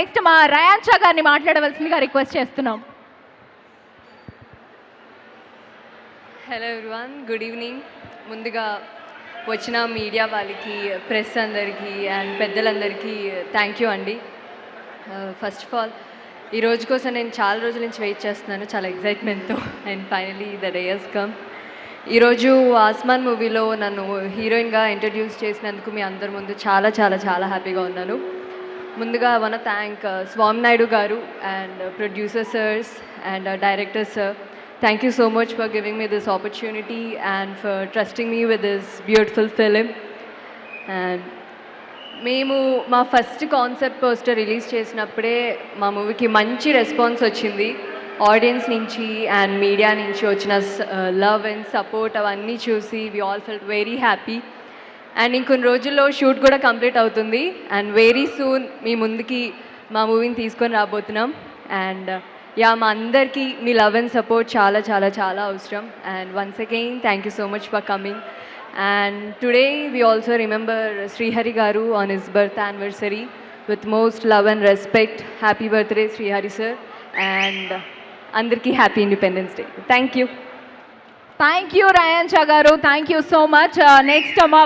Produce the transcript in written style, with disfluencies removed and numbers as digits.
Next మా rayon Shah గారిని మాట్లాడవలసిందిగా రిక్వెస్ట్ చేస్తున్నాం. Hello everyone, good evening. ముందుగా వచ్చిన మీడియా వాళ్ళకి, ప్రెస్ అందరికీ అండ్ పెద్దలందరికీ థ్యాంక్ యూ అండి. ఫస్ట్ ఆఫ్ ఆల్ ఈ రోజు కోసం నేను చాలా రోజుల నుంచి వెయిట్ చేస్తున్నాను, చాలా ఎగ్జైట్మెంట్తో. And finally the day has come. ఈరోజు ఆస్మాన్ మూవీలో నన్ను హీరోయిన్గా ఇంట్రడ్యూస్ చేసినందుకు మీ అందరి ముందు చాలా చాలా చాలా హ్యాపీగా ఉన్నాను. ముందుగా I want thank Swami Naidu గారు and producer sirs and director sir. Thank you so much for giving me this opportunity and for trusting me with this beautiful film. And మేము మా ఫస్ట్ కాన్సెప్ట్ పోస్టర్ రిలీజ్ చేసినప్పుడే మా మూవీకి మంచి response వచ్చింది audience నుంచి and media నుంచి వచ్చిన లవ్ అండ్ సపోర్ట్ అవన్నీ చూసి we all felt very happy. And ఇంకొన్ని రోజుల్లో షూట్ కూడా కంప్లీట్ అవుతుంది అండ్ వెరీ సూన్ మీ ముందుకి మా మూవీని తీసుకొని రాబోతున్నాం. అండ్ మా అందరికీ మీ లవ్ అండ్ సపోర్ట్ చాలా చాలా చాలా అవసరం. And once again thank you so much for coming. And today we also remember Srihari garu on his birth anniversary with most love and respect. Happy birthday Srihari sir. And అందరికీ happy independence day. Thank you. Thank you Ryan Shah garu, thank you so much. Next మా